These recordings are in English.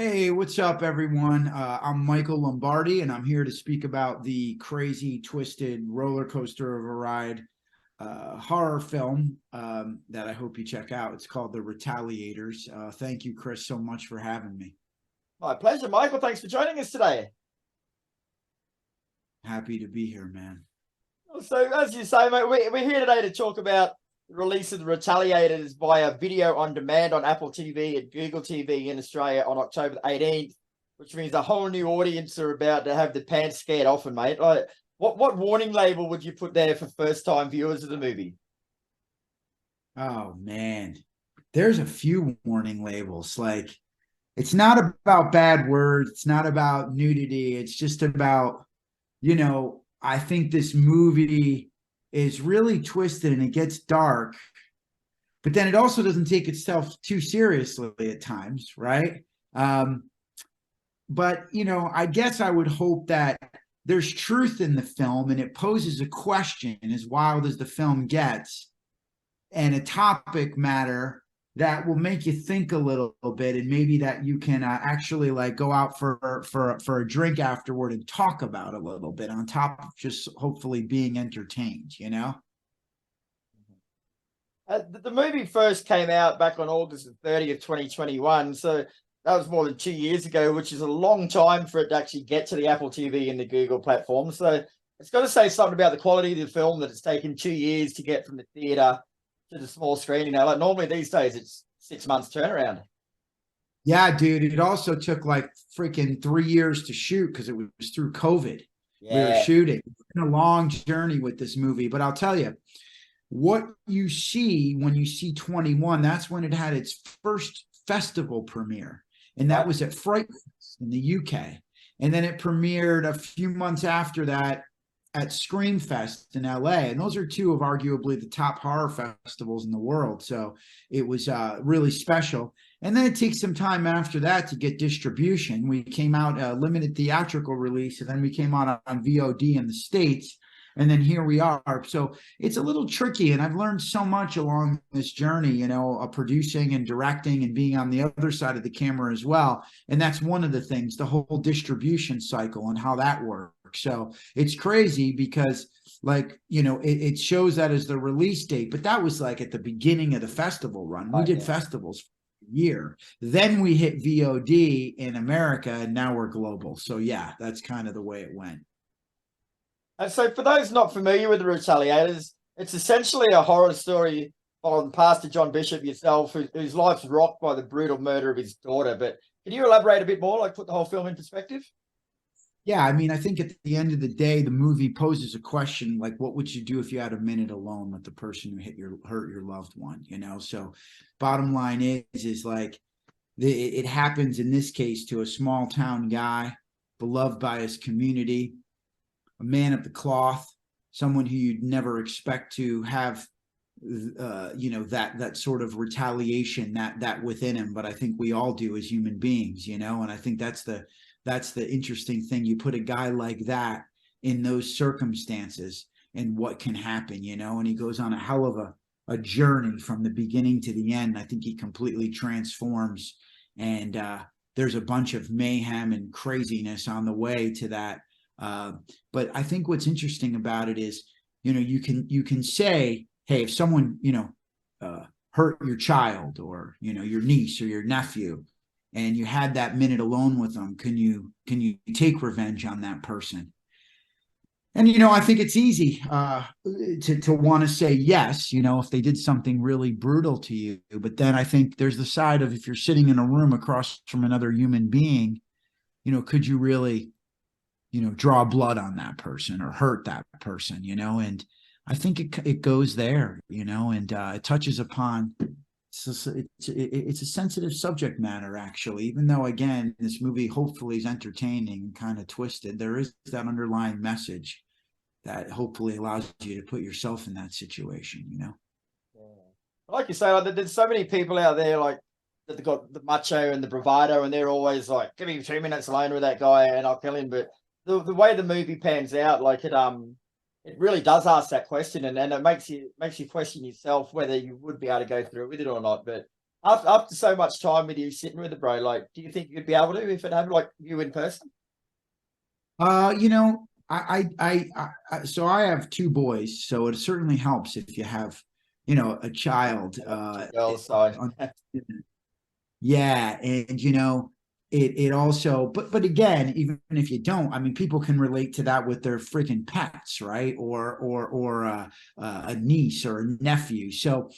Hey, what's up, everyone? I'm Michael Lombardi, and I'm here to speak about the crazy, twisted roller coaster of a ride horror film that I hope you check out. It's called The Retaliators. Thank you, Kris, so much for having me. My pleasure, Michael. Thanks for joining us today. Happy to be here, man. So, as you say, mate, we're here today to talk about the release of the Retaliators via video on demand on Apple TV and Google TV in Australia on October the 18th, which means a whole new audience are about to have the pants scared off, and mate. Like, what warning label would you put there for first-time viewers of the movie? Oh, man. There's a few warning labels. Like, it's not about bad words. It's not about nudity. It's just about, I think this movie is really twisted and it gets dark, but then it also doesn't take itself too seriously at times, right? But I guess I would hope that there's truth in the film and it poses a question as wild as the film gets, and a topic matter that will make you think a little bit, and maybe that you can actually like go out for a drink afterward and talk about a little bit, on top of just hopefully being entertained. The movie first came out back on August the 30th, 2021. So that was more than 2 years ago, which is a long time for it to actually get to the Apple TV and the Google platform. So it's got to say something about the quality of the film that it's taken 2 years to get from the theater to the small screen. Like normally these days it's 6 months turnaround. Yeah, dude. It also took like freaking 3 years to shoot because it was through COVID. We were Yeah. shooting. It's been a long journey with this movie, but I'll tell you, what you see when you see 21, that's when it had its first festival premiere. And that was at Fright Fest in the UK. And then it premiered a few months after that at Scream Fest in LA. And those are two of arguably the top horror festivals in the world. So it was really special. And then it takes some time after that to get distribution. We came out a limited theatrical release, and then we came out on VOD in the States. And then here we are. So it's a little tricky. And I've learned so much along this journey, producing and directing and being on the other side of the camera as well. And that's one of the things, the whole distribution cycle and how that works. So it's crazy because it shows that as the release date, but that was like at the beginning of the festival run. We did festivals for a year. Then we hit VOD in America, and now we're global. So yeah, that's kind of the way it went. And so for those not familiar with the Retaliators, it's essentially a horror story on Pastor John Bishop yourself, whose life's rocked by the brutal murder of his daughter. But can you elaborate a bit more, like put the whole film in perspective? Yeah, I mean, I think at the end of the day, the movie poses a question like, what would you do if you had a minute alone with the person who hurt your loved one? So bottom line is like it happens in this case to a small town guy, beloved by his community, a man of the cloth, someone who you'd never expect to have that sort of retaliation that within him, but I think we all do as human beings, and I think that's the interesting thing. You put a guy like that in those circumstances and what can happen, and he goes on a hell of a journey from the beginning to the end. I think he completely transforms, and there's a bunch of mayhem and craziness on the way to that. But I think what's interesting about it is, you can say, hey, if someone, hurt your child or, your niece or your nephew, and you had that minute alone with them, can you take revenge on that person? And, I think it's easy to want to say yes, if they did something really brutal to you. But then I think there's the side of, if you're sitting in a room across from another human being, could you really draw blood on that person or hurt that person, and I think it goes there, and it touches upon, it's a sensitive subject matter, actually, even though, again, this movie hopefully is entertaining and kind of twisted. There is that underlying message that hopefully allows you to put yourself in that situation, Yeah. Like you say, like, there's so many people out there, like, that they've got the macho and the bravado, and they're always like, give me 2 minutes alone with that guy and I'll kill him. But the way the movie pans out, like it really does ask that question, and it makes you question yourself whether you would be able to go through with it or not. But After so much time with you sitting with it, bro, like, do you think you'd be able to if it happened, like you in person? You know, so I have two boys, so it certainly helps if you have, you know, a child. Girls side. Yeah, and you know, it also, but again, even if you don't, I mean, people can relate to that with their freaking pets, right? Or a niece or a nephew. So,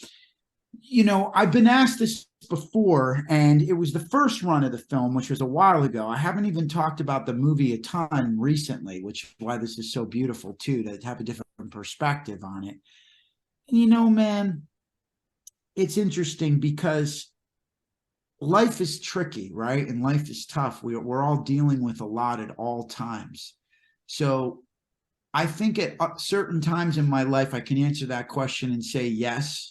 you know, I've been asked this before, and it was the first run of the film, which was a while ago. I haven't even talked about the movie a ton recently, which is why this is so beautiful too, to have a different perspective on it. And you know, man, it's interesting because life is tricky, right? And life is tough. We're all dealing with a lot at all times. So I think at certain times in my life, I can answer that question and say yes.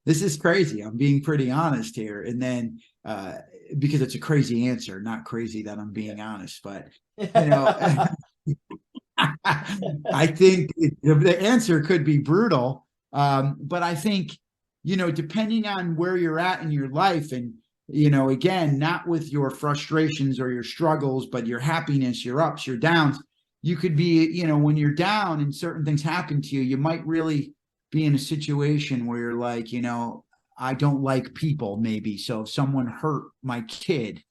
This is crazy. I'm being pretty honest here. And then because it's a crazy answer, not crazy that I'm being honest, but you know, I think the answer could be brutal. But I think, you know, depending on where you're at in your life, and, you know, again, not with your frustrations or your struggles, but your happiness, your ups, your downs, you could be, you know, when you're down and certain things happen to you, you might really be in a situation where you're like, you know, I don't like people, maybe. So if someone hurt my kid,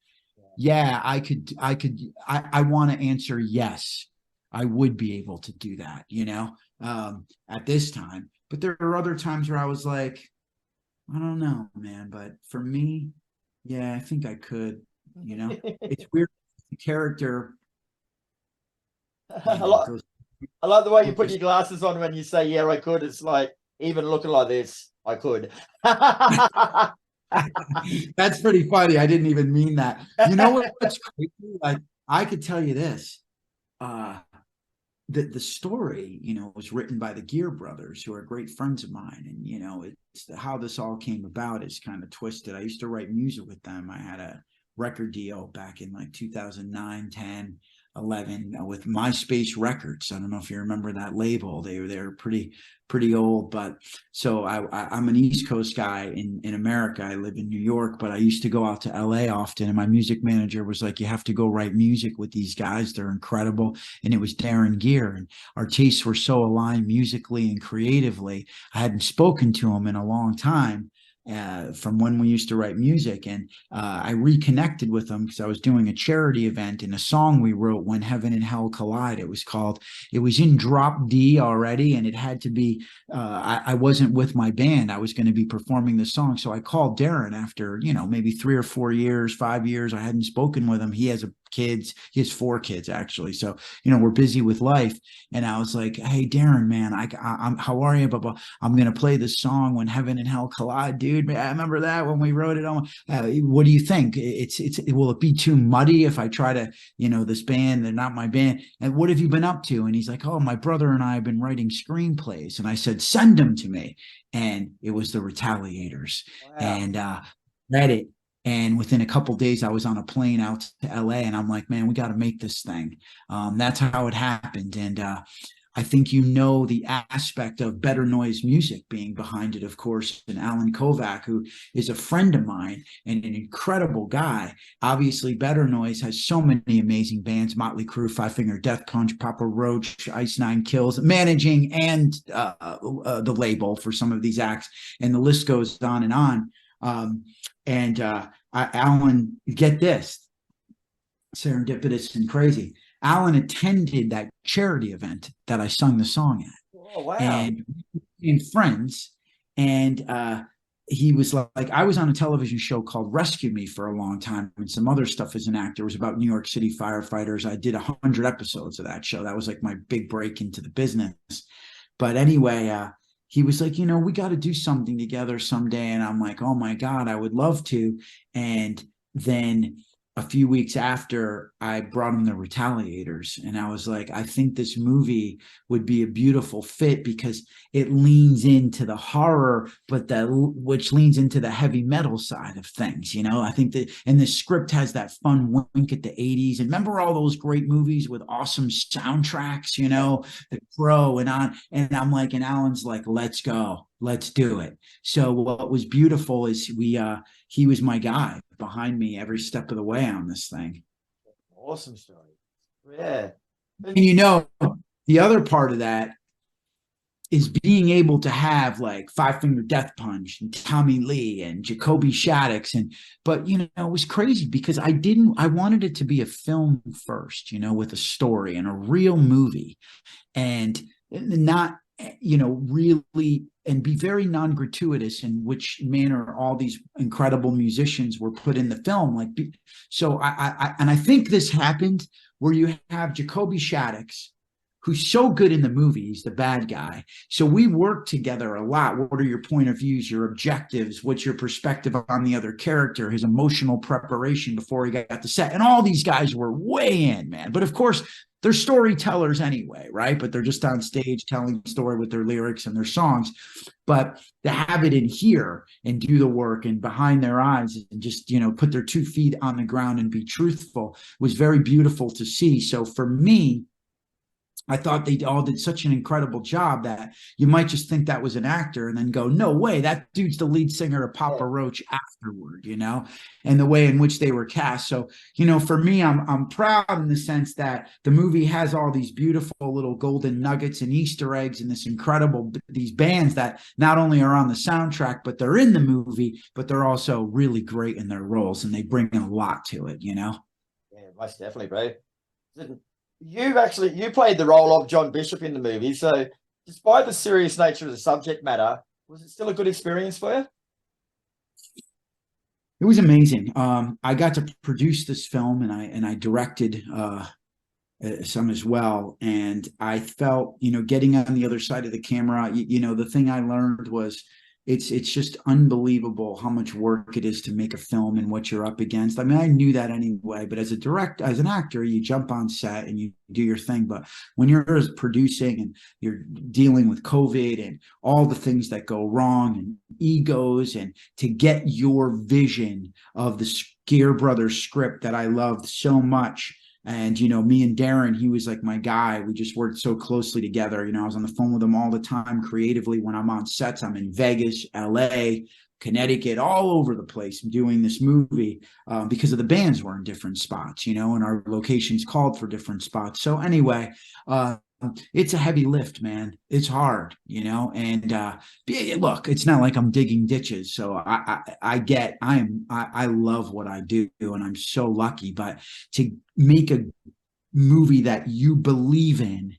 yeah, I want to answer yes. I would be able to do that, you know, at this time. But there are other times where I was like, I don't know, man. But for me, yeah, I think I could, you know. It's weird. The character, I you know, like, goes I like the way you put focus. your glasses on when you say, yeah, I could. It's like, even looking like this, I could. That's pretty funny. I didn't even mean that. You know what's crazy? Like, I could tell you this. Uh, the story, you know, was written by the Gear brothers, who are great friends of mine. And, you know, it's how this all came about is kind of twisted. I used to write music with them. I had a record deal back in like 2009, 10, 11 with MySpace Records. I don't know if you remember that label. They're pretty old, but so I'm an East Coast guy in America. I live in New York, but I used to go out to LA often, and my music manager was like, you have to go write music with these guys. They're incredible. And it was Darren Gear, and our tastes were so aligned musically and creatively. I hadn't spoken to him in a long time, from when we used to write music. And I reconnected with him because I was doing a charity event, and a song we wrote, When Heaven and Hell Collide, it was in drop D already, and it had to be, I wasn't with my band. I was going to be performing the song. So I called Darren after, you know, maybe 3 or 4 years, 5 years. I hadn't spoken with him. He has kids. He has 4 kids, actually. So, you know, we're busy with life. And I was like, hey, Darren, man, I'm how are you? But I'm going to play this song, When Heaven and Hell Collide, dude. I remember that when we wrote it on. What do you think? Will it be too muddy if I try to, you know, this band, they're not my band. And what have you been up to? And he's like, oh, my brother and I have been writing screenplays. And I said, send them to me. And it was the Retaliators. Wow. And read it. And within a couple days, I was on a plane out to LA, and I'm like, man, we got to make this thing. That's how it happened. And I think, you know, the aspect of Better Noise Music being behind it, of course, and Alan Kovac, who is a friend of mine and an incredible guy. Obviously, Better Noise has so many amazing bands: Motley Crue, Five Finger Death Punch, Papa Roach, Ice Nine Kills, managing and the label for some of these acts. And the list goes on and on. Alan, get this, serendipitous and crazy. Alan attended that charity event that I sung the song at, Oh, wow. and friends. And he was like, I was on a television show called Rescue Me for a long time, and some other stuff as an actor. It was about New York City firefighters. I did 100 episodes of that show. That was like my big break into the business. But anyway, he was like, you know, we got to do something together someday. And I'm like, oh my God, I would love to. And then a few weeks after, I brought him the Retaliators, and I was like, I think this movie would be a beautiful fit because it leans into the horror, but which leans into the heavy metal side of things. You know, I think that, and the script has that fun wink at the 80s. And remember all those great movies with awesome soundtracks, you know, The Crow and on. And I'm like, and Alan's like, let's go. let's do it. So what was beautiful is he was my guy behind me every step of the way on this thing. Awesome story. Yeah. And the other part of that is being able to have like Five Finger Death Punch and Tommy Lee and Jacoby Shaddix. But it was crazy because I wanted it to be a film first, with a story and a real movie, and not, really, and be very non-gratuitous in which manner all these incredible musicians were put in the film. So I think this happened where you have Jacoby Shaddix, who's so good in the movie. He's the bad guy. So we work together a lot. What are your point of views, your objectives? What's your perspective on the other character, his emotional preparation before he got to set? And all these guys were way in, man. But of course, they're storytellers anyway, right? But they're just on stage telling the story with their lyrics and their songs. But to have it in here and do the work and behind their eyes and just, put their 2 feet on the ground and be truthful was very beautiful to see. So for me, I thought they all did such an incredible job that you might just think that was an actor and then go, no way, that dude's the lead singer of Papa Roach afterward, and the way in which they were cast. So, for me, I'm proud in the sense that the movie has all these beautiful little golden nuggets and Easter eggs and these bands that not only are on the soundtrack, but they're in the movie, but they're also really great in their roles and they bring a lot to it, Yeah, most definitely, bro. You played the role of John Bishop in the movie, so despite the serious nature of the subject matter, was it still a good experience for you? It was amazing. I got to produce this film and I directed some as well, and I felt, getting on the other side of the camera, the thing I learned was it's just unbelievable how much work it is to make a film and what you're up against. I mean, I knew that anyway, but as an actor, you jump on set and you do your thing. But when you're producing and you're dealing with COVID and all the things that go wrong and egos, and to get your vision of the Scare Brothers script that I loved so much. And, me and Darren, he was like my guy. We just worked so closely together. I was on the phone with him all the time creatively. When I'm on sets, I'm in Vegas, LA, Connecticut, all over the place doing this movie because of the bands were in different spots, and our locations called for different spots. So anyway, it's a heavy lift, man. It's hard, and look, it's not like I'm digging ditches. So I love what I do and I'm so lucky, but to make a movie that you believe in,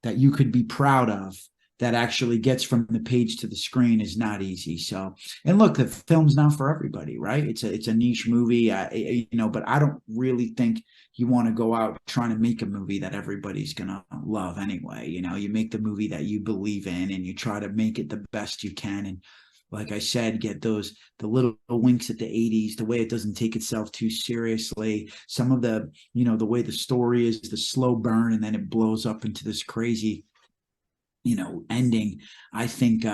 that you could be proud of, that actually gets from the page to the screen is not easy. So, and look, the film's not for everybody, right? It's a niche movie, but I don't really think you want to go out trying to make a movie that everybody's going to love anyway. You make the movie that you believe in and you try to make it the best you can. And like I said, get the little winks at the 80s, the way it doesn't take itself too seriously. Some of the, the way the story is, the slow burn, and then it blows up into this crazy, ending. I think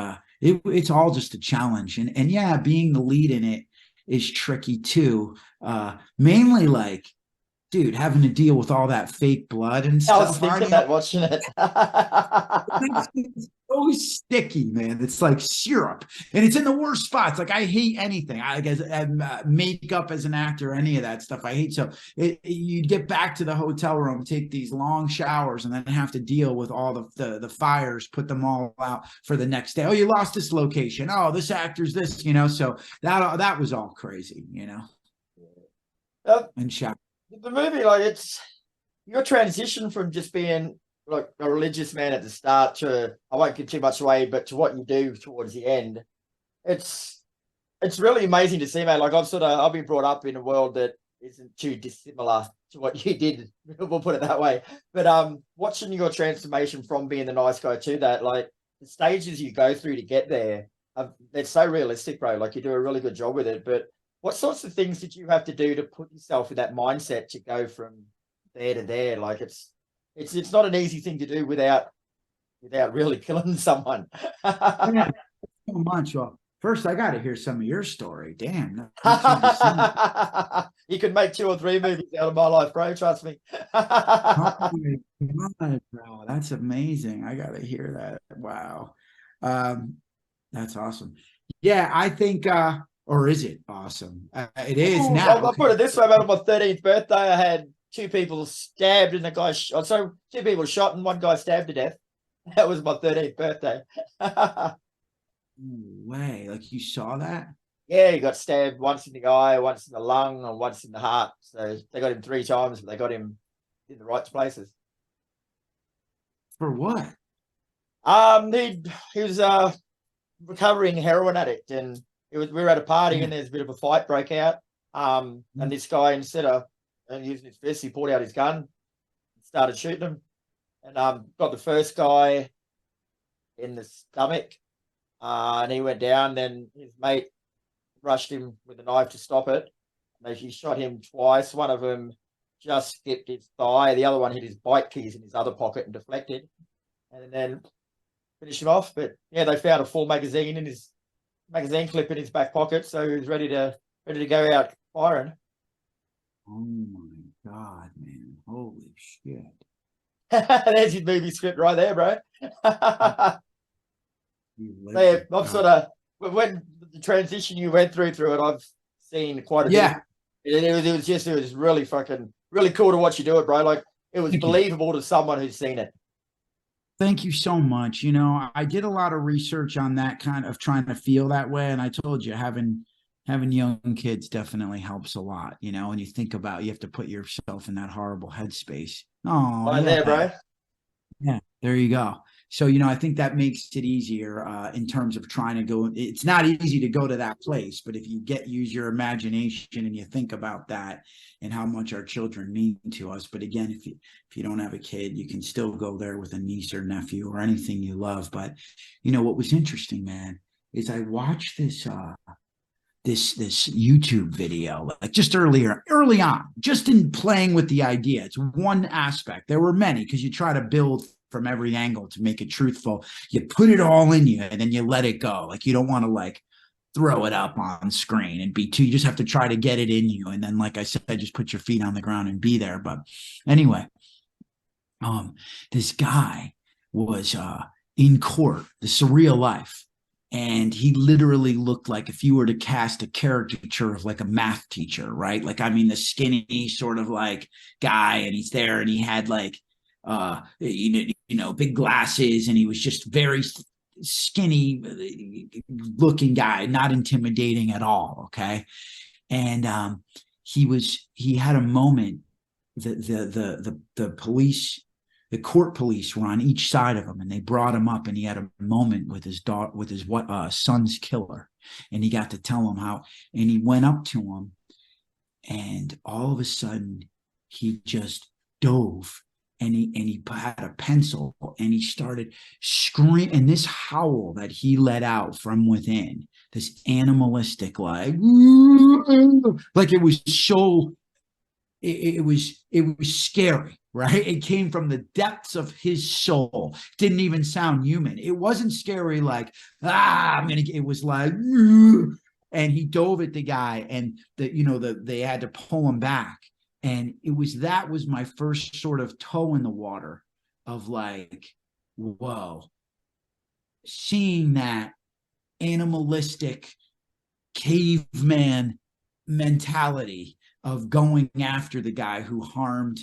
it's all just a challenge. And yeah, being the lead in it is tricky too. Mainly like, dude, having to deal with all that fake blood and stuff. I was thinking that watching it. It's so sticky, man. It's like syrup, and it's in the worst spots. Like I hate anything. I guess makeup as an actor, any of that stuff I hate. So you'd get back to the hotel room, take these long showers, and then have to deal with all the fires, put them all out for the next day. Oh, you lost this location. Oh, this actor's this. So that was all crazy. And shout. The movie, like, it's your transition from just being like a religious man at the start to, I won't give too much away, but to what you do towards the end. It's really amazing to see, man. Like I've been brought up in a world that isn't too dissimilar to what you did. We'll put it that way. But watching your transformation from being the nice guy to that, like the stages you go through to get there, it's so realistic, bro. Like you do a really good job with it. But what sorts of things did you have to do to put yourself in that mindset to go from there to there? Like it's not an easy thing to do without really killing someone. Yeah, so much. Well, first I got to hear some of your story. Damn. You could make 2 or 3 movies out of my life, bro. Trust me. Oh my God, bro, that's amazing. I got to hear that. Wow. That's awesome. Yeah, I think, or is it awesome? It is Ooh, now. I'll put it this way, man. On my 13th birthday, I had two people stabbed and a guy shot. So two people shot and one guy stabbed to death. That was my 13th birthday. No way. Like you saw that? Yeah, he got stabbed once in the eye, once in the lung, and once in the heart. So they got him 3 times, but they got him in the right places. For what? He was a recovering heroin addict, and we were at a party, and there's a bit of a fight broke out. And this guy, instead of using his fist, he pulled out his gun, and started shooting him, and got the first guy in the stomach, and he went down. Then his mate rushed him with a knife to stop it. And he shot him twice. One of them just skipped his thigh. The other one hit his bike keys in his other pocket and deflected, and then finished him off. But yeah, they found a full magazine in his magazine clip in his back pocket, so he was ready to go out firing. Oh my God, man. Holy shit. There's your movie script right there, bro. Yeah, I've sort of, when the transition you went through it, I've seen quite a bit. It was really cool to watch you do it, bro. Like, it was believable to someone who's seen it. Thank you so much. You know, I did a lot of research on that kind of trying to feel that way. And I told you, having young kids definitely helps a lot, you know, and you think about, you have to put yourself in that horrible headspace. Oh, Right there, bro. Yeah, there you go. So, you know, I think that makes it easier in terms of trying to go. It's not easy to go to that place, but if you use your imagination and you think about that and how much our children mean to us. But again, if you don't have a kid, you can still go there with a niece or nephew or anything you love. But, you know, what was interesting, man, is I watched this YouTube video, like just early on, just in playing with the idea. It's one aspect. There were many, because you try to build from every angle to make it truthful. You put it all in you and then you let it go. Like, you don't want to like throw it up on screen and be too, you just have to try to get it in you. And then, like I said, just put your feet on the ground and be there. But anyway, this guy was in court, the surreal life. And he literally looked like, if you were to cast a caricature of like a math teacher, right? Like, I mean, the skinny sort of like guy, and he's there and he had like, you know, big glasses, and he was just very skinny looking guy, not intimidating at all. Okay. And he had a moment that the police, the court police were on each side of him, and they brought him up, and he had a moment with his daughter, with his son's killer. And he got to tell him how, and he went up to him, and all of a sudden he just dove, and he had a pencil, and he started screaming, and this howl that he let out from within, this animalistic, like it was so, it was scary, right? It came from the depths of his soul. It didn't even sound human. It wasn't scary like, it was like, and he dove at the guy, and they had to pull him back. And that was my first sort of toe in the water of like, whoa, seeing that animalistic caveman mentality of going after the guy who harmed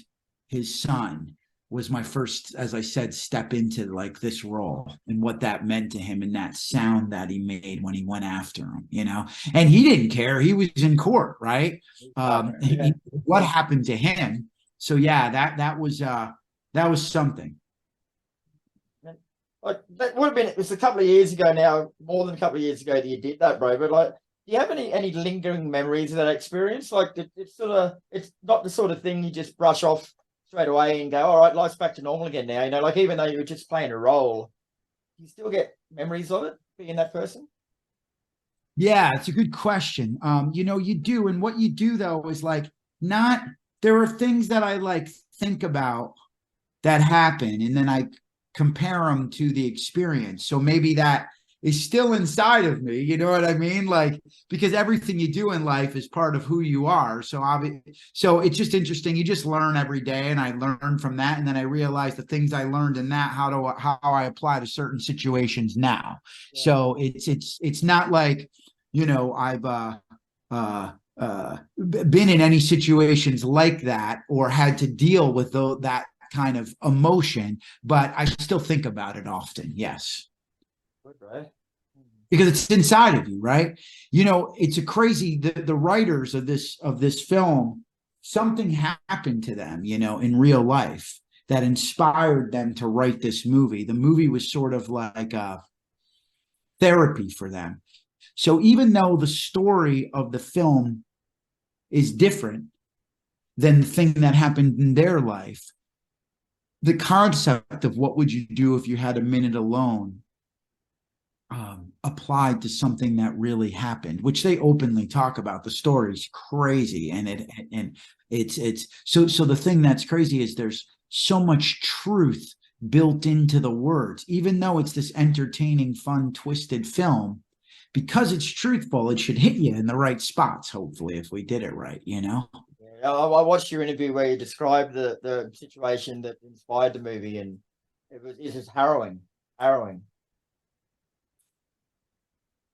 his son was my first, as I said, step into like this role and what that meant to him, and that sound that he made when he went after him, you know. And he didn't care. He was in court, right? What happened to him? So yeah, that was something. Like, that would have been, it's a couple of years ago now, more than a couple of years ago that you did that, bro. But like, do you have any lingering memories of that experience? Like, it's not the sort of thing you just brush off straight away and go, all right, life's back to normal again now. You know, like, even though you were just playing a role, you still get memories of it, being that person? Yeah, it's a good question. You know, you do. And what you do though is like, there are things that I like think about that happen, and then I compare them to the experience. So maybe that is still inside of me. You know what I mean? Like, because everything you do in life is part of who you are. So it's just interesting. You just learn every day, and I learn from that, and then I realize the things I learned in that, how I apply to certain situations now. Yeah. So it's not like, I've been in any situations like that or had to deal with that kind of emotion, but I still think about it often. Yes. Good, right? Because it's inside of you, right? It's a crazy, the writers of this film, something happened to them, in real life that inspired them to write this movie. The movie was sort of like a therapy for them. So even though the story of the film is different than the thing that happened in their life, the concept of what would you do if you had a minute alone applied to something that really happened, which they openly talk about. The story's crazy, and it's so the thing that's crazy is there's so much truth built into the words, even though it's this entertaining, fun, twisted film. Because it's truthful, it should hit you in the right spots, hopefully, if we did it right, Yeah, I watched your interview where you described the situation that inspired the movie, and it's just harrowing.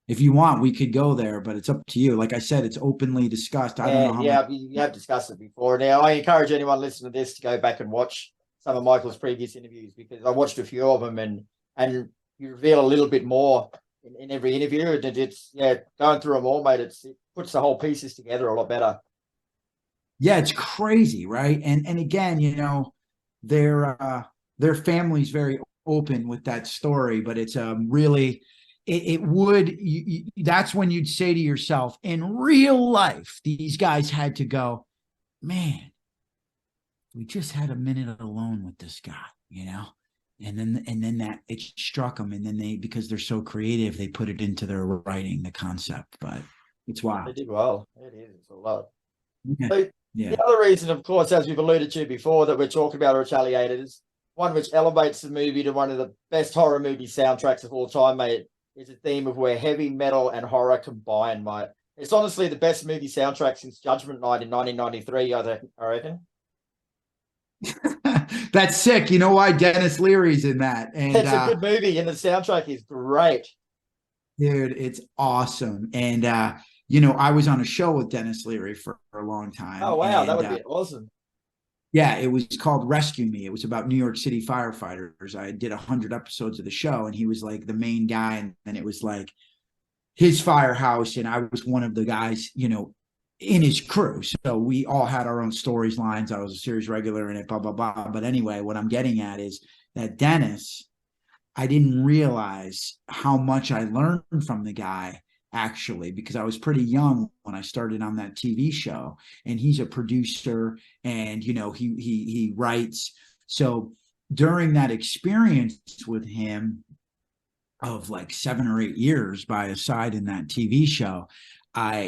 If you want, we could go there, but it's up to you. Like I said, it's openly discussed. I don't know how much. You have discussed it before. Now, I encourage anyone listening to this to go back and watch some of Michael's previous interviews, because I watched a few of them, and you reveal a little bit more in every interview, and it's going through them all, mate. It puts the whole pieces together a lot better. Yeah, it's crazy, right? And again, their family's very open with that story, but it's really that's when you'd say to yourself, in real life, these guys had to go, man, we just had a minute alone with this guy, and then that it struck them, and then because they're so creative, they put it into their writing, the concept. But it's wild. They did well. It is. It's a lot. Yeah. So, yeah. The other reason, of course, as we've alluded to before, that we're talking about Retaliators, one which elevates the movie to one of the best horror movie soundtracks of all time, mate, is a theme of where heavy metal and horror combine, mate. It's honestly the best movie soundtrack since Judgement Night in 1993, I reckon. That's sick. You know why? Dennis Leary's in that. And it's a good movie, and the soundtrack is great. Dude, it's awesome. And I was on a show with Dennis Leary for a long time. Oh wow, that would be awesome. Yeah, it was called Rescue Me. It was about New York City firefighters. I did 100 episodes of the show, and he was like the main guy, and it was like his firehouse, and I was one of the guys, in his crew. So we all had our own stories, lines. I was a series regular in it, blah, blah, blah. But anyway, what I'm getting at is that Dennis, I didn't realize how much I learned from the guy, actually, because I was pretty young when I started on that TV show, and he's a producer, and he writes. So during that experience with him of like 7 or 8 years by his side in that TV show,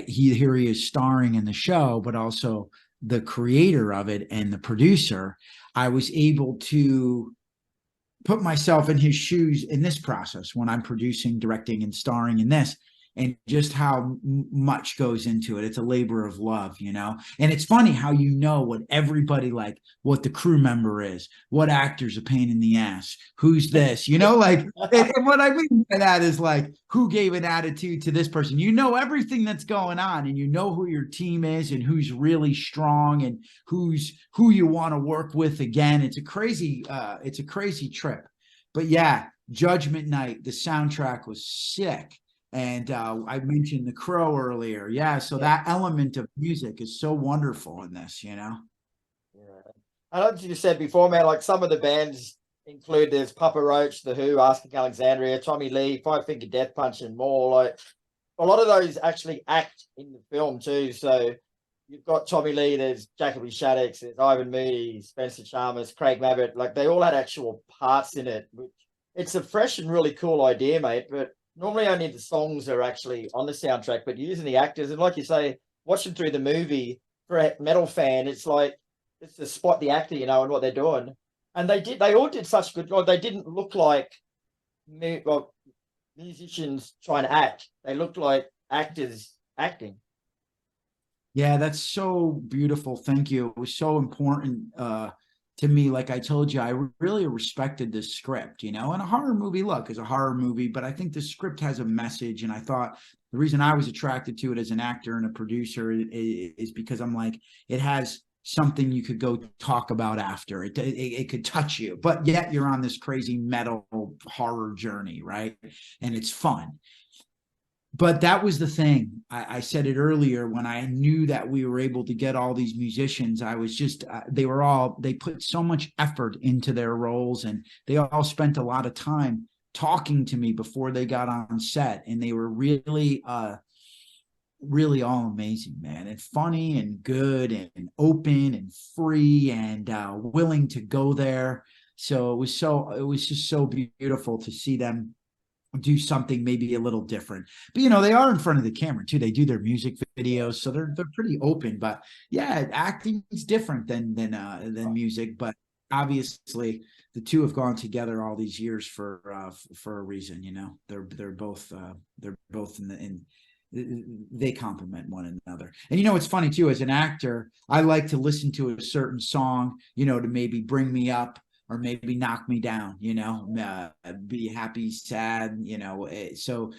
here he is starring in the show, but also the creator of it and the producer. I was able to put myself in his shoes in this process when I'm producing, directing, and starring in this, and just how much goes into it. It's a labor of love, and it's funny how what everybody, like what the crew member is, what actor's a pain in the ass, who's this, like, and what I mean by that is like, who gave an attitude to this person, everything that's going on, and who your team is, and who's really strong, and who you want to work with. Again, it's a crazy trip. But yeah, Judgment Night, the soundtrack was sick. And I mentioned The Crow earlier. Yeah, so that element of music is so wonderful in this, Yeah. I know you said before, man, like some of the bands include, there's Papa Roach, The Who, Asking Alexandria, Tommy Lee, Five Finger Death Punch, and more. Like a lot of those actually act in the film too. So you've got Tommy Lee, there's Jacoby Shaddix, there's Ivan Moody, Spencer Chalmers, Craig Mabbitt. Like they all had actual parts in it. It's a fresh and really cool idea, mate, but normally only the songs are actually on the soundtrack, but using the actors, and like you say, watching through the movie for a metal fan, it's like, it's to spot the actor, and what they're doing. And they all did such good job. They didn't look like, well, musicians trying to act. They looked like actors acting. Yeah, that's so beautiful. Thank you. It was so important to me. Like I told you, I really respected this script, and a horror movie, look, is a horror movie, but I think the script has a message. And I thought the reason I was attracted to it as an actor and a producer is because I'm like, it has something you could go talk about after. It could touch you, but yet you're on this crazy metal horror journey, right? And it's fun. But that was the thing. I said it earlier, when I knew that we were able to get all these musicians, I was just, they put so much effort into their roles, and they all spent a lot of time talking to me before they got on set. And they were really, really all amazing, man, and funny and good and open and free and willing to go there. So it was just so beautiful to see them do something maybe a little different. But they are in front of the camera too. They do their music videos, so they're pretty open. But yeah, acting is different than music. But obviously, the two have gone together all these years for a reason. They're both they complement one another. And it's funny too, as an actor, I like to listen to a certain song, to maybe bring me up or maybe knock me down, be happy, sad, so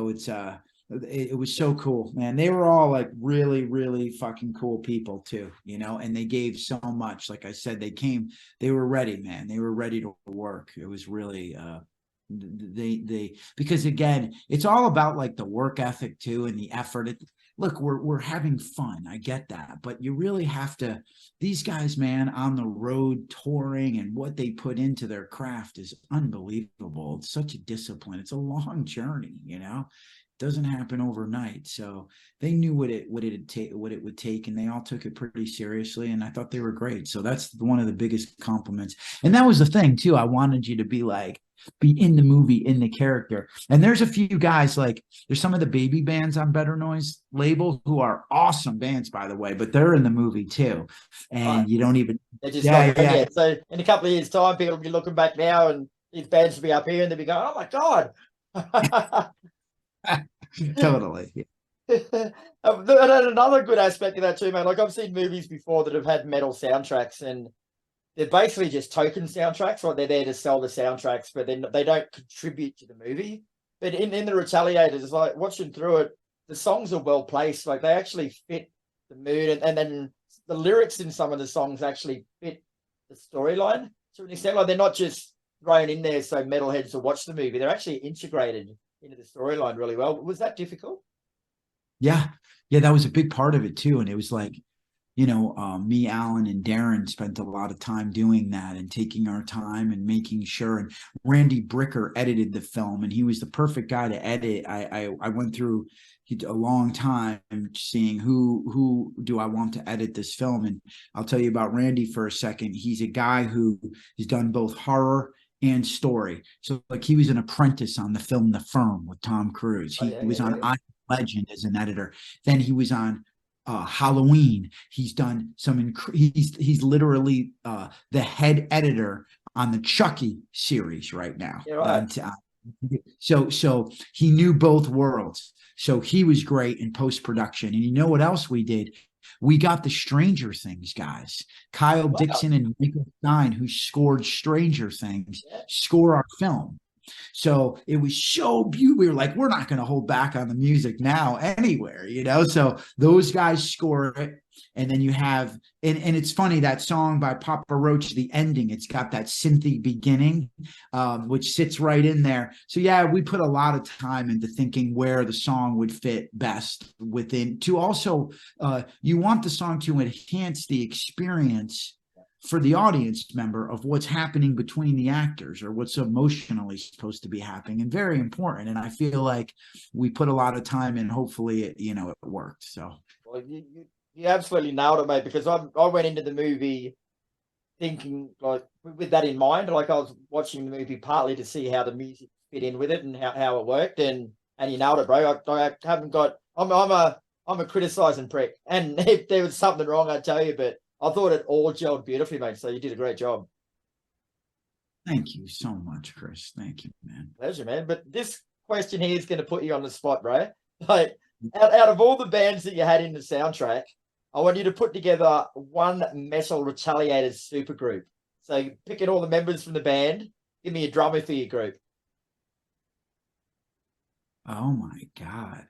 it's it was so cool, man. They were all like really, really fucking cool people too, and they gave so much. Like I said, they were ready, man. They were ready to work. It was really because again, it's all about like the work ethic too and the effort. Look, we're having fun. I get that, but you really have to. These guys, man, on the road touring, and what they put into their craft is unbelievable. It's such a discipline. It's a long journey, It doesn't happen overnight. So they knew what it would take, and they all took it pretty seriously. And I thought they were great. So that's one of the biggest compliments. And that was the thing too. I wanted you to be in the movie, in the character. And there's a few guys, like there's some of the baby bands on Better Noise label who are awesome bands, by the way, but they're in the movie too. And you don't even, yeah. So in a couple of years' time, people will be looking back now, and these bands will be up here, and they'll be going, "Oh my god!" Totally. Another good aspect of that too, man. Like I've seen movies before that have had metal soundtracks, and they're basically just token soundtracks, or they're there to sell the soundtracks, but then they don't contribute to the movie. But in the Retaliators, like watching through it, the songs are well placed. Like they actually fit the mood, and then the lyrics in some of the songs actually fit the storyline to an extent. Like they're not just thrown in there so metalheads will watch the movie. They're actually integrated into the storyline really well. Was that difficult? Yeah, that was a big part of it too. And it was like, me, Alan, and Darren spent a lot of time doing that and taking our time and making sure. And Randy Bricker edited the film, and he was the perfect guy to edit. I went through a long time seeing who do I want to edit this film. And I'll tell you about Randy for a second. He's a guy who has done both horror and story. So like he was an apprentice on the film The Firm with Tom Cruise. He was on I Legend as an editor. Then he was on Halloween. He's done some. He's literally the head editor on the Chucky series right now. Right. So he knew both worlds. So he was great in post production. And you know what else we did? We got the Stranger Things guys, Kyle Dixon and Michael Stein, who scored Stranger Things, score our film. So it was so beautiful. We were like, we're not going to hold back on the music now anywhere, So those guys score it. And then you have, and it's funny, that song by Papa Roach, the ending, it's got that synthy beginning, which sits right in there. So yeah, we put a lot of time into thinking where the song would fit best within, to also, you want the song to enhance the experience for the audience member of what's happening between the actors, or what's emotionally supposed to be happening, and very important. And I feel like we put a lot of time in. Hopefully it worked. So well, you absolutely nailed it, mate, because I went into the movie thinking, like, with that in mind. Like I was watching the movie partly to see how the music fit in with it and how it worked, and you nailed it, bro. I haven't got, I'm a criticizing prick, and if there was something wrong, I'd tell you, but I thought it all gelled beautifully, mate. So you did a great job. Thank you so much, Kris. Thank you, man. Pleasure, man. But this question here is going to put you on the spot, bro. Like, out of all the bands that you had in the soundtrack, I want you to put together one metal Retaliators supergroup. So picking all the members from the band, give me a drummer for your group. Oh my God.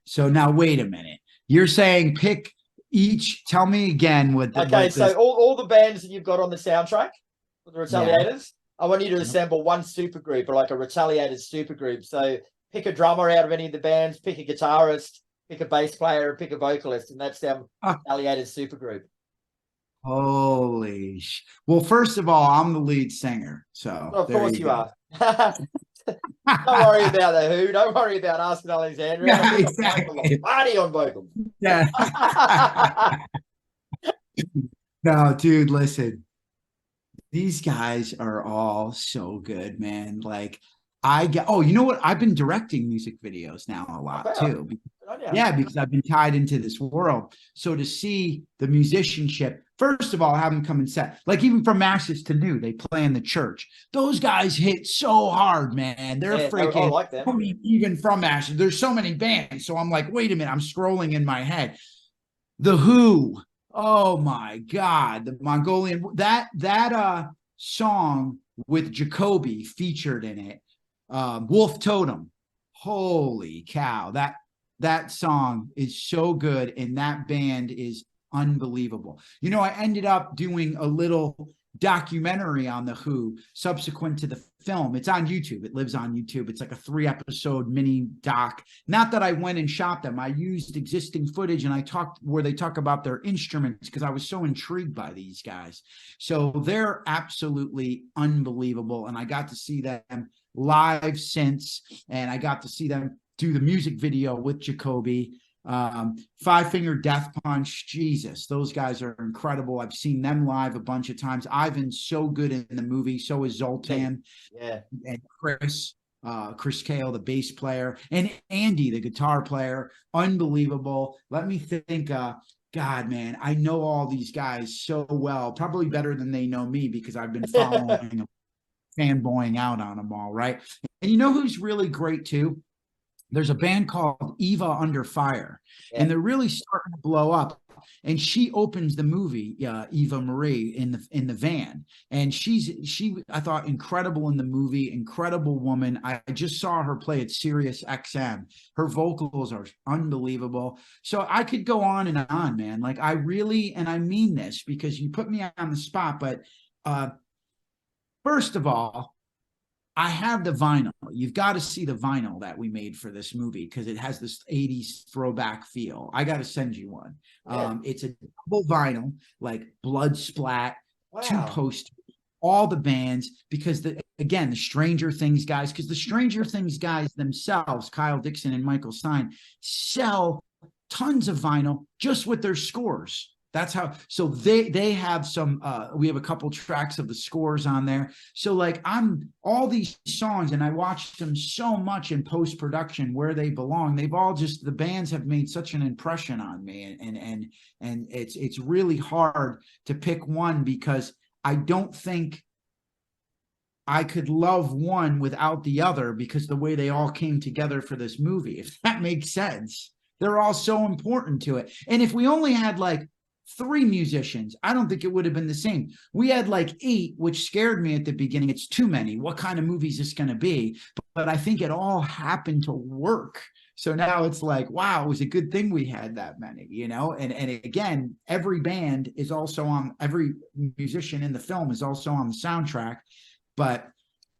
So now wait a minute. You're saying pick each, tell me again what the Okay, so all the bands that you've got on the soundtrack for the Retaliators, I want you to assemble one supergroup or like a Retaliators supergroup. So pick a drummer out of any of the bands, pick a guitarist, pick a bass player, pick a vocalist, and that's our Retaliators supergroup. Holy well, first of all, I'm the lead singer, so Well, of course you are. Don't worry about the Who. Don't worry about asking Alexandria. Yeah, exactly. Lombardi on vocals. Yeah. No, dude, listen. These guys are all so good, man. Like you know what? I've been directing music videos now a lot too. Yeah, because I've been tied into this world. So to see the musicianship, first of all, have them come and set, like even from Ashes to New, they play in the church. Those guys hit so hard, man. They're freaking, I like them. Even from Ashes, there's so many bands. So I'm like, wait a minute, I'm scrolling in my head. The Who, oh my God, the Mongolian, that song with Jacoby featured in it, Wolf Totem. Holy cow, that song is so good, and that band is unbelievable. You know, I ended up doing a little documentary on the Who subsequent to the film. It's on YouTube. It lives on YouTube. It's like a 3-episode mini doc. Not that I went and shot them. I used existing footage, and I talked where they talk about their instruments because I was so intrigued by these guys. So they're absolutely unbelievable, and I got to see them live since, and I got to see them do the music video with Jacoby. Five Finger Death Punch, Jesus, those guys are incredible. I've seen them live a bunch of times. Ivan's so good in the movie, so is Zoltan. Yeah. And Kris Kale, the bass player, and Andy, the guitar player, unbelievable. Let me think. God, man, I know all these guys so well, probably better than they know me because I've been following them, fanboying out on them all, right? And you know who's really great too? There's a band called Eva Under Fire, and they're really starting to blow up. And she opens the movie, Eva Marie, in the van, and she I thought incredible in the movie, incredible woman. I just saw her play at Sirius XM. Her vocals are unbelievable. So I could go on and on, man. Like I really, and I mean this because you put me on the spot, but first of all, I have the vinyl. You've got to see the vinyl that we made for this movie because it has this 80s throwback feel. I got to send you one. Yeah. It's a double vinyl, like blood splat, wow. 2 posters, all the bands, because the Stranger Things guys, because the Stranger Things guys themselves, Kyle Dixon and Michael Stein, sell tons of vinyl just with their scores. That's how, so they have some, we have a couple tracks of the scores on there. So like all these songs, and I watched them so much in post-production where they belong. They've all the bands have made such an impression on me. And it's really hard to pick one because I don't think I could love one without the other because the way they all came together for this movie, if that makes sense. They're all so important to it. And if we only had like 3 musicians, I don't think it would have been the same. We had like 8, which scared me at the beginning. It's too many. What kind of movie is this going to be? But I think it all happened to work. So now it's like, wow, it was a good thing we had that many, you know? And again, every band is also on, every musician in the film is also on the soundtrack. But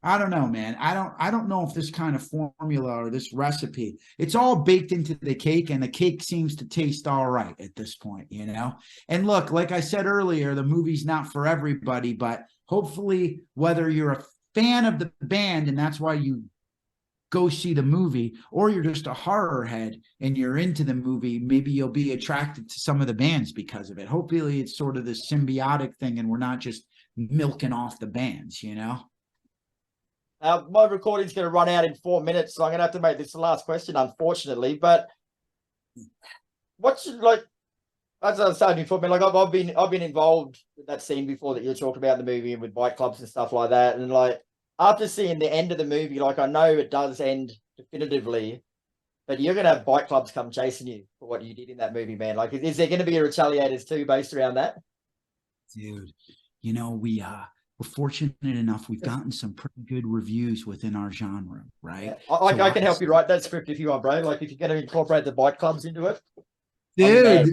I don't know, man. I don't know if this kind of formula or this recipe, it's all baked into the cake, and the cake seems to taste all right at this point, you know? And look, like I said earlier, the movie's not for everybody, but hopefully whether you're a fan of the band and that's why you go see the movie, or you're just a horror head and you're into the movie, maybe you'll be attracted to some of the bands because of it. Hopefully it's sort of this symbiotic thing and we're not just milking off the bands, you know? My recording's going to run out in 4 minutes, so I'm going to have to make this the last question, unfortunately. But what's like, as I was saying before, man, like I've been involved with that scene before that you were talking about in the movie and with bike clubs and stuff like that. And like after seeing the end of the movie, like I know it does end definitively, but you're gonna have bike clubs come chasing you for what you did in that movie, man. Like, is there going to be a Retaliators 2 based around that? Dude, you know, we're fortunate enough, we've gotten some pretty good reviews within our genre, right? Yeah. I can help you write that script if you want, bro. Like, if you're going to incorporate the bike clubs into it. Dude,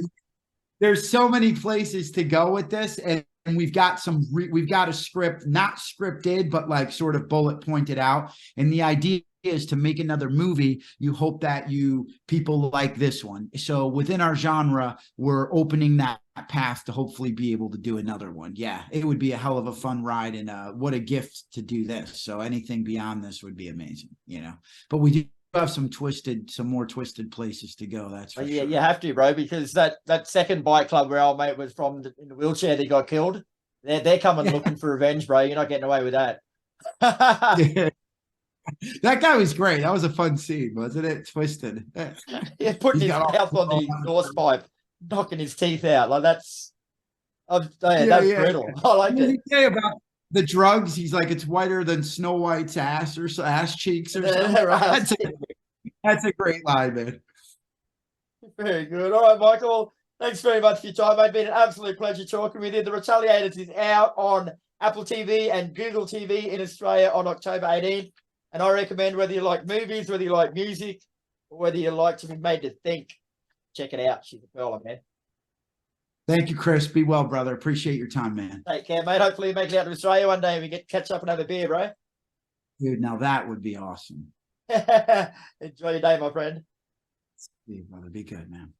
there's so many places to go with this, and we've got a script, not scripted, but like sort of bullet pointed out. And the idea is to make another movie. You hope that people like this one. So within our genre, we're opening that path to hopefully be able to do another one. Yeah, it would be a hell of a fun ride, and what a gift to do this. So anything beyond this would be amazing, you know. But we do have some more twisted places to go. That's for yeah, sure. You have to, bro, because that second bike club where old mate was from in the wheelchair that got killed, they're coming looking for revenge, bro. You're not getting away with that. Yeah. That guy was great. That was a fun scene, wasn't it? Twisted. Yeah, putting his mouth on the exhaust pipe, knocking his teeth out. Like, that's brutal. I like it. What did he say about the drugs? He's like, it's whiter than Snow White's ass cheeks or something. Right. That's a great line, man. Very good. All right, Michael. Thanks very much for your time, mate. It's been an absolute pleasure talking with you. The Retaliators is out on Apple TV and Google TV in Australia on October 18th. And I recommend, whether you like movies, whether you like music, or whether you like to be made to think, check it out. She's a pearl, man. Thank you, Kris. Be well, brother. Appreciate your time, man. Take care, mate. Hopefully you make it out to Australia one day and we get catch up and have a beer, bro. Dude, now that would be awesome. Enjoy your day, my friend. See you, brother. Be good, man.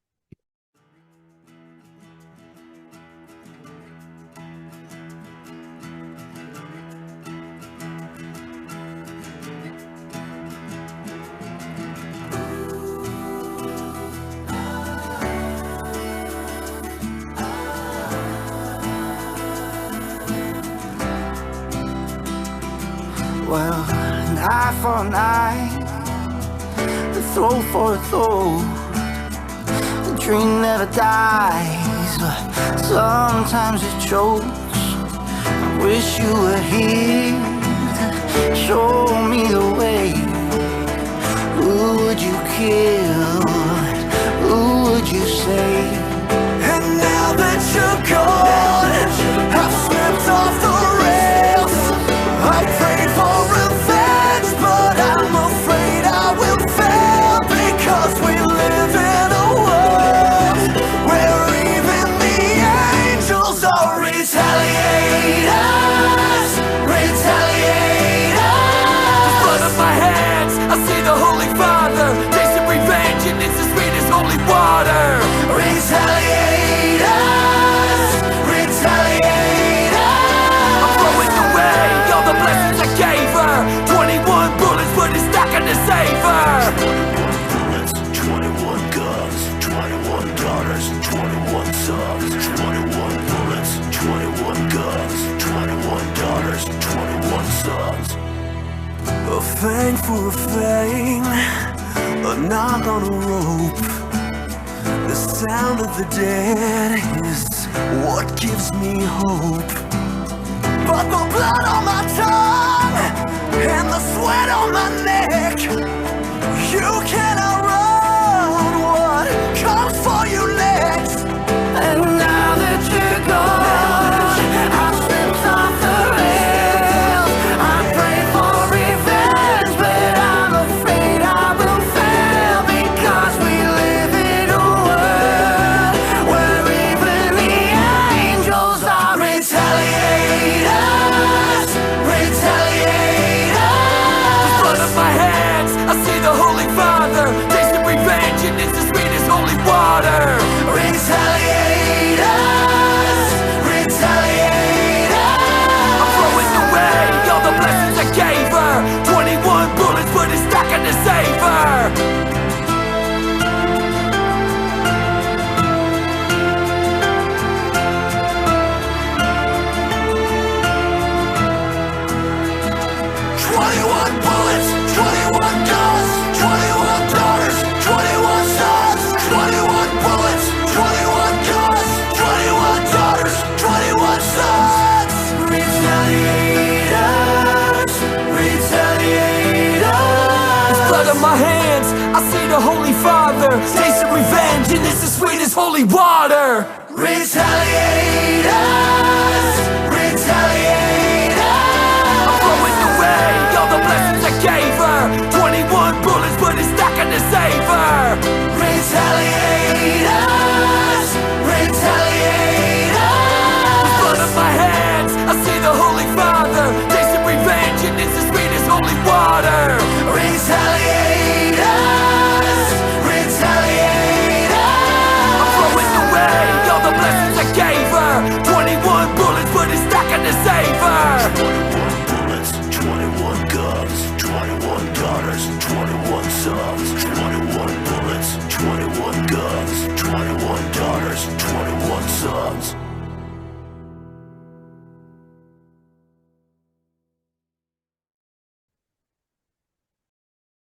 Well, an eye for an eye, a throat for a throat. The dream never dies, but sometimes it chokes. I wish you were here to show me the way. Who would you kill? Who would you save? And now that you're gone, I've slipped off the rails. I pray for revenge, but I'm afraid I will fail, because we live in a world where even the angels are retaliators. Retaliators. The blood on my hands, I see the Holy Father tasting revenge, and it's as sweet as holy water. Retaliators. Retaliators. I'm throwing away all the blessings I gave her. 21 bullets, but it's not gonna save her. 21 bullets, 21 guns, 21 daughters, 21 sons. 21 bullets, 21 guns, 21 daughters, 21 sons. A fang for a fang, a knot on a rope. The sound of the dead is what gives me hope. But the blood on my tongue and the sweat on my neck, you cannot run what comes for you next. And now that you're gone, I've slipped off the rails. I pray for revenge, but I'm afraid I will fail, because we live in a world where even the angels are retaliators. Retaliators. The blood of my hands, I see the Holy Father of my hands, I see the Holy Father. Tasting revenge, and it's as sweet as holy water. Retaliators, retaliators. I'm throwing away all the blessings I gave her. 21 bullets, but it's not gonna save her. Retaliators, retaliators. Blood on my hands, I see the Holy Father. Tasting revenge, and it's as sweet as holy water. Retaliators, retaliators. I'm throwing away all the blessings I gave her. 21 bullets, but it's not gonna save her. 21 bullets, 21 guns, 21 daughters, 21 sons.